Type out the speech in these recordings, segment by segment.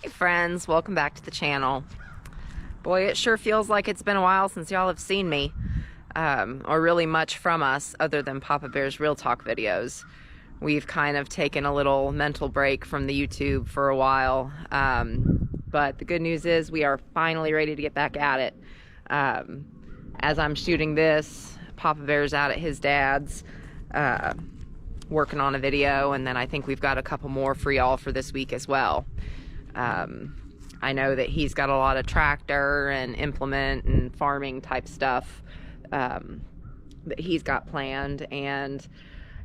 Hey friends, welcome back to the channel. Boy, it sure feels like it's been a while since y'all have seen me, or really much from us other than Papa Bear's Real Talk videos. We've kind of taken a little mental break from the YouTube for a while, but the good news is we are finally ready to get back at it. As I'm shooting this, Papa Bear's out at his dad's, working on a video, and then I think we've got a couple more for y'all for this week as well. I know that he's got a lot of tractor and implement and farming type stuff that he's got planned, and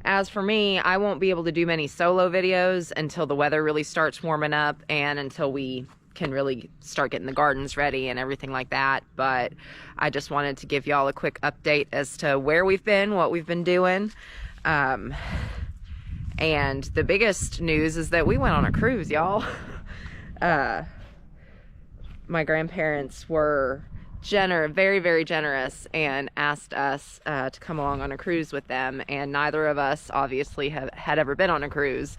as for me, I won't be able to do many solo videos until the weather really starts warming up and until we can really start getting the gardens ready and everything like that. But I just wanted to give y'all a quick update as to where we've been, what we've been doing. And the biggest news is that we went on a cruise, y'all. My grandparents were very, very generous and asked us to come along on a cruise with them, and neither of us obviously had ever been on a cruise,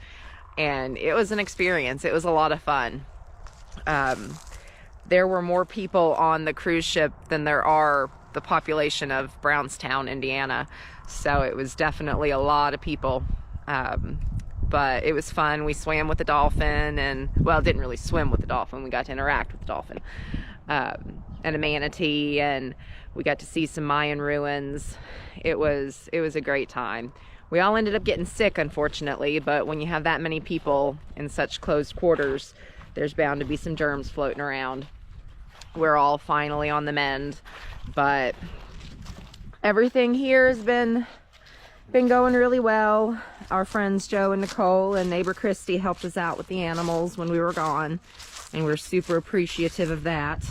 and it was an experience. It was a lot of fun. There were more people on the cruise ship than there are the population of Brownstown, Indiana, so it was definitely a lot of people. But it was fun. We swam with the dolphin, and well, didn't really swim with the dolphin. We got to interact with the dolphin, and a manatee, and we got to see some Mayan ruins. It was a great time. We all ended up getting sick, unfortunately, but when you have that many people in such closed quarters, there's bound to be some germs floating around. We're all finally on the mend, but everything here has been going really well. Our friends Joe and Nicole and neighbor Christy helped us out with the animals when we were gone, and we're super appreciative of that.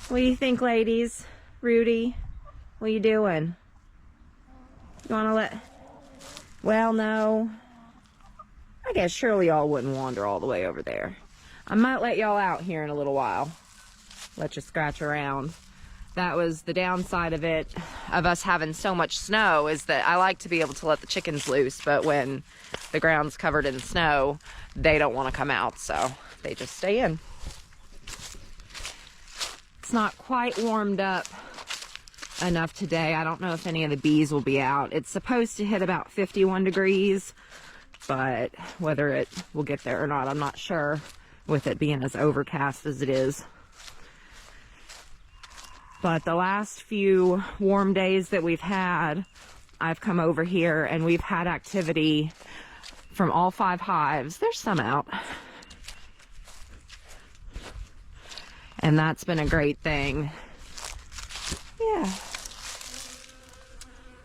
What do you think, ladies? Rudy, what are you doing? You want to let... Well, no. I guess surely y'all wouldn't wander all the way over there. I might let y'all out here in a little while. Let you scratch around. That was the downside of it, of us having so much snow, is that I like to be able to let the chickens loose, but when the ground's covered in snow, they don't want to come out, so they just stay in. It's not quite warmed up enough today. I don't know if any of the bees will be out. It's supposed to hit about 51 degrees, but whether it will get there or not, I'm not sure, with it being as overcast as it is. But the last few warm days that we've had, I've come over here and we've had activity from all 5 hives. There's some out. And that's been a great thing. Yeah.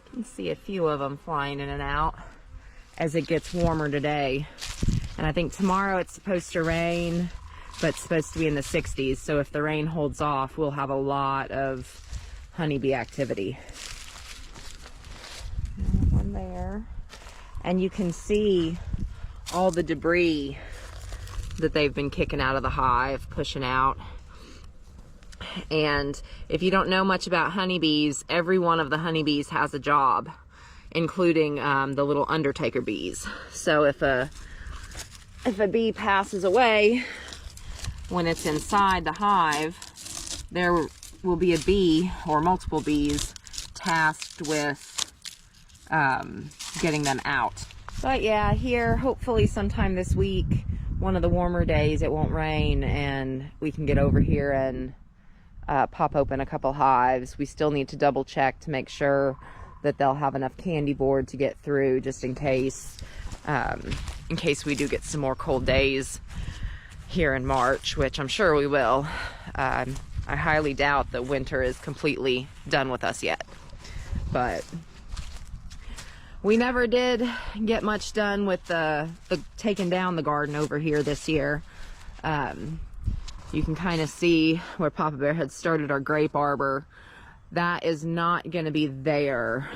You can see a few of them flying in and out as it gets warmer today. And I think tomorrow it's supposed to rain, but it's supposed to be in the 60s, so if the rain holds off, we'll have a lot of honeybee activity. One there. And you can see all the debris that they've been kicking out of the hive, pushing out. And if you don't know much about honeybees, every one of the honeybees has a job, including the little undertaker bees. So if a bee passes away, when it's inside the hive, there will be a bee or multiple bees tasked with getting them out. But yeah, here, hopefully sometime this week, one of the warmer days, it won't rain and we can get over here and pop open a couple hives. We still need to double check to make sure that they'll have enough candy board to get through, just in case we do get some more cold days here in March, which I'm sure we will. I highly doubt that winter is completely done with us yet, but we never did get much done with the taking down the garden over here this year. You can kind of see where Papa Bear had started our grape arbor. That is not going to be there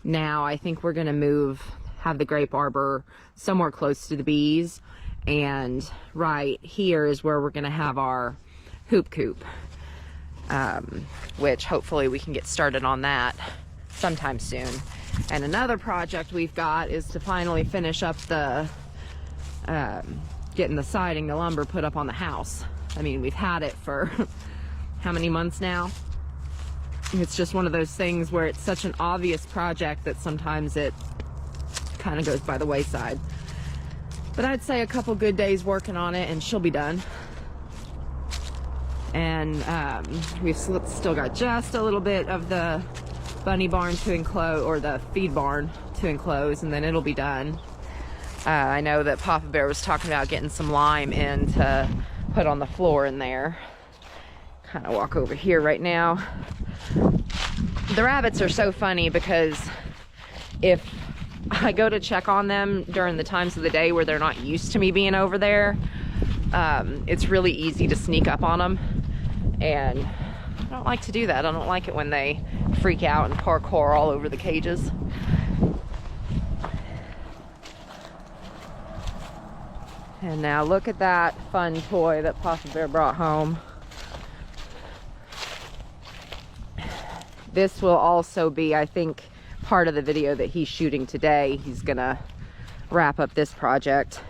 now. I think we're going to have the grape arbor somewhere close to the bees. And right here is where we're going to have our hoop coop, which hopefully we can get started on that sometime soon. And another project we've got is to finally finish up the getting the siding, the lumber put up on the house. I mean, we've had it for how many months now? It's just one of those things where it's such an obvious project that sometimes it kind of goes by the wayside. But I'd say a couple good days working on it and she'll be done. And we've still got just a little bit of the bunny barn to enclose, or the feed barn to enclose, and then it'll be done. I know that Papa Bear was talking about getting some lime in to put on the floor in there. Kind of walk over here right now. The rabbits are so funny because if I go to check on them during the times of the day where they're not used to me being over there, it's really easy to sneak up on them, and I don't like to do that. I don't like it when they freak out and parkour all over the cages. And now look at that fun toy that Papa Bear brought home. This will also be, I think, part of the video that he's shooting today. He's gonna wrap up this project.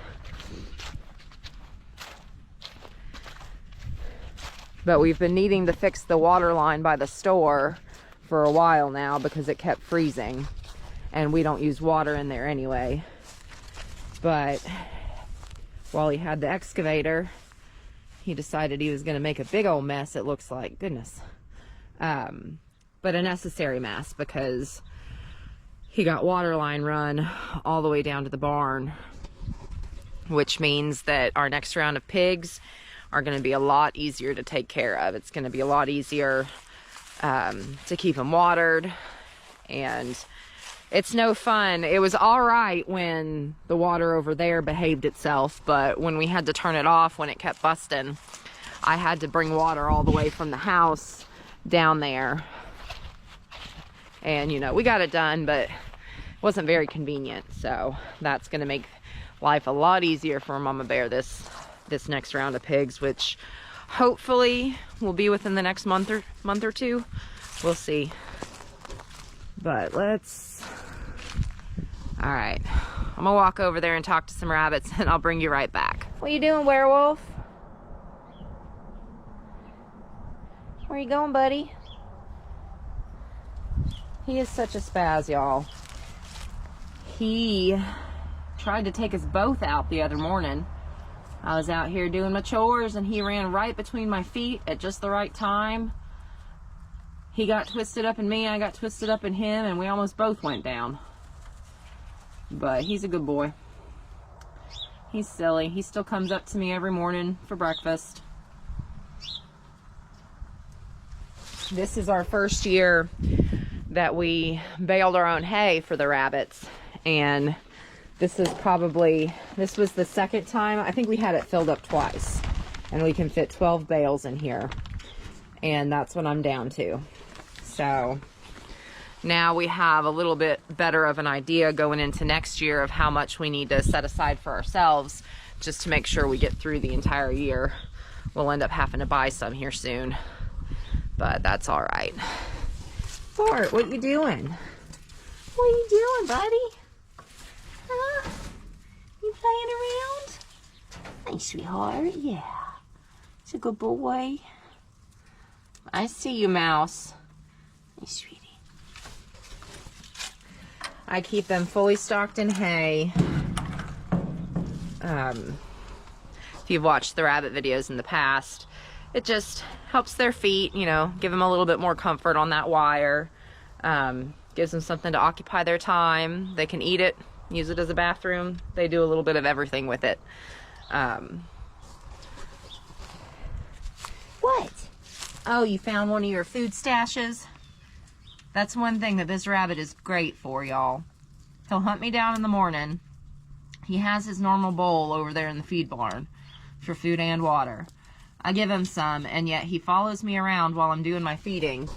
But we've been needing to fix the water line by the store for a while now because it kept freezing, and we don't use water in there anyway. But while he had the excavator, he decided he was going to make a big old mess, it looks like. Goodness. But a necessary mess, because he got water line run all the way down to the barn, which means that our next round of pigs are going to be a lot easier to take care of. It's going to be a lot easier to keep them watered, and it's no fun. It was all right when the water over there behaved itself, but when we had to turn it off when it kept busting, I had to bring water all the way from the house down there. And, you know, we got it done, but it wasn't very convenient. So that's going to make life a lot easier for Momma Bear this next round of pigs, which hopefully will be within the next month or two. We'll see. But let's... All right. I'm going to walk over there and talk to some rabbits, and I'll bring you right back. What you doing, werewolf? Where you going, buddy? He is such a spaz, y'all. He tried to take us both out the other morning. I was out here doing my chores, and he ran right between my feet at just the right time. He got twisted up in me, I got twisted up in him, and we almost both went down. But he's a good boy. He's silly. He still comes up to me every morning for breakfast. This is our first year that we baled our own hay for the rabbits, and this was the second time. I think we had it filled up twice, and we can fit 12 bales in here, and that's what I'm down to. So now we have a little bit better of an idea going into next year of how much we need to set aside for ourselves just to make sure we get through the entire year. We'll end up having to buy some here soon, but that's all right. Bart, what you doing? What are you doing, buddy? Huh? You playing around? Hey, sweetheart. Yeah. It's a good boy. I see you, Mouse. Hey, sweetie. I keep them fully stocked in hay. If you've watched the rabbit videos in the past, it just helps their feet, you know, give them a little bit more comfort on that wire. Gives them something to occupy their time. They can eat it, use it as a bathroom. They do a little bit of everything with it. What? Oh, you found one of your food stashes? That's one thing that this rabbit is great for, y'all. He'll hunt me down in the morning. He has his normal bowl over there in the feed barn for food and water. I give him some, and yet he follows me around while I'm doing my feeding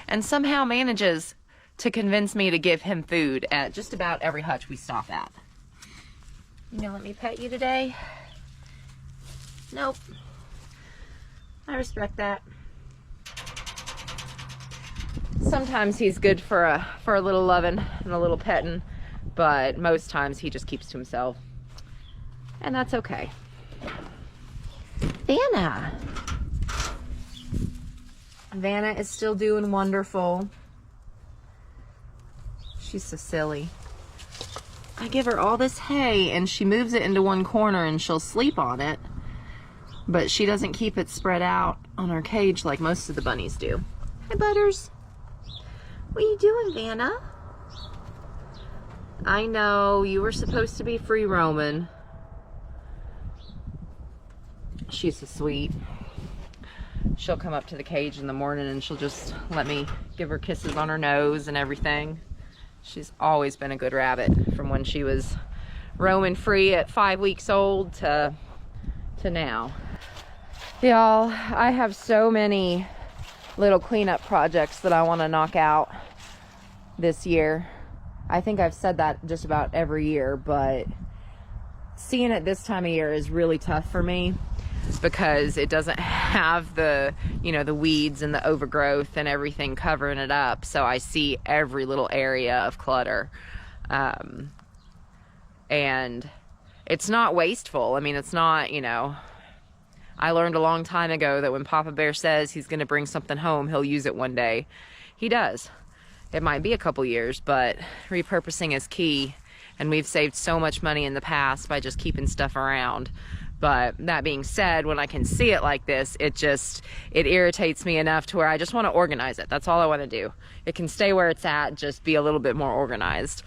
and somehow manages to convince me to give him food at just about every hutch we stop at. You gonna let me pet you today? Nope. I respect that. Sometimes he's good for a little loving and a little petting, but most times he just keeps to himself, and that's okay. Vanna. Vanna is still doing wonderful. She's so silly. I give her all this hay and she moves it into one corner and she'll sleep on it. But she doesn't keep it spread out on our cage like most of the bunnies do. Hi, Butters. What are you doing, Vanna? I know, you were supposed to be free roaming. She's so sweet. She'll come up to the cage in the morning and she'll just let me give her kisses on her nose and everything. She's always been a good rabbit from when she was roaming free at 5 weeks old to now. Y'all, I have so many little cleanup projects that I want to knock out this year. I think I've said that just about every year, but seeing it this time of year is really tough for me because it doesn't have the, you know, the weeds and the overgrowth and everything covering it up. So I see every little area of clutter. And it's not wasteful. I mean, it's not, you know, I learned a long time ago that when Papa Bear says he's going to bring something home, he'll use it one day. He does. It might be a couple years, but repurposing is key. And we've saved so much money in the past by just keeping stuff around. But that being said, when I can see it like this, it irritates me enough to where I just want to organize it. That's all I want to do. It can stay where it's at, just be a little bit more organized.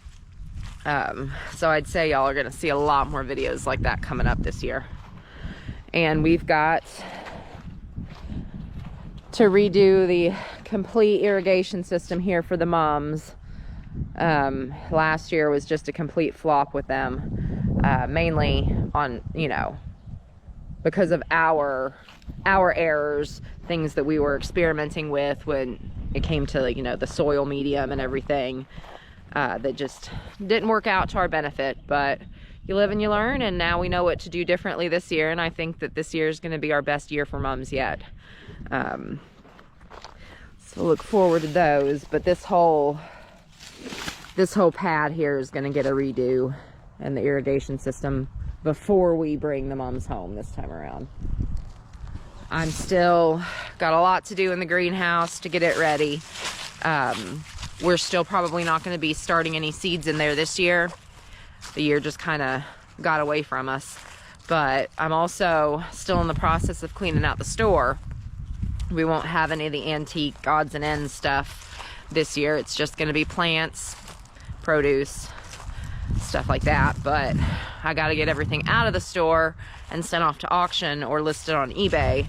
So I'd say y'all are going to see a lot more videos like that coming up this year. And we've got to redo the complete irrigation system here for the mums. Last year was just a complete flop with them, mainly on, you know, because of our errors, things that we were experimenting with when it came to, you know, the soil medium and everything, that just didn't work out to our benefit. But you live and you learn, and now we know what to do differently this year, and I think that this year is going to be our best year for mums yet. So look forward to those. But this whole pad here is going to get a redo, and the irrigation system, before we bring the mums home this time around. I'm still got a lot to do in the greenhouse to get it ready. We're still probably not going to be starting any seeds in there this year. The year just kind of got away from us. But I'm also still in the process of cleaning out the store. We won't have any of the antique odds and ends stuff this year. It's just going to be plants, produce, stuff like that. But I got to get everything out of the store and sent off to auction or listed on eBay.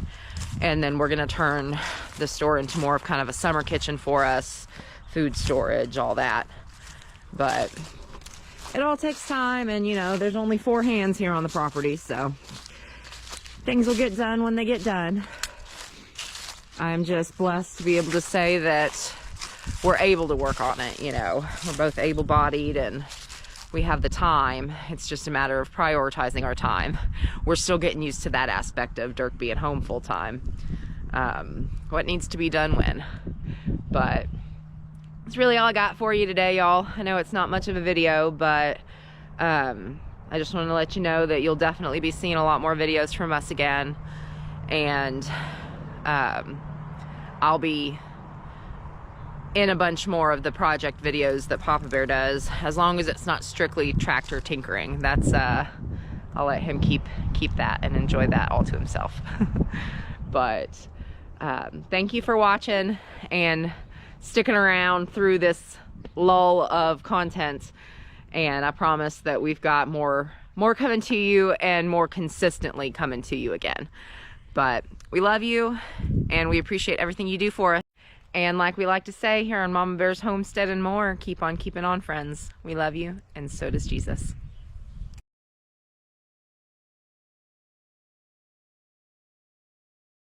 And then we're going to turn the store into more of kind of a summer kitchen for us, food storage, all that. But it all takes time, and you know, there's only 4 hands here on the property, so things will get done when they get done. I'm just blessed to be able to say that we're able to work on it. You know, we're both able-bodied and we have the time. It's just a matter of prioritizing our time. We're still getting used to that aspect of Dirk being home full-time. What needs to be done when. But that's really all I got for you today, y'all. I know it's not much of a video, but I just wanted to let you know that you'll definitely be seeing a lot more videos from us again. And I'll be in a bunch more of the project videos that Papa Bear does, as long as it's not strictly tractor tinkering. That's I'll let him keep that and enjoy that all to himself. But thank you for watching and sticking around through this lull of content, and I promise that we've got more coming to you, and more consistently coming to you again. But we love you and we appreciate everything you do for us. And like we like to say here on Momma Bear's Homestead and More, keep on keeping on, friends. We love you, and so does Jesus.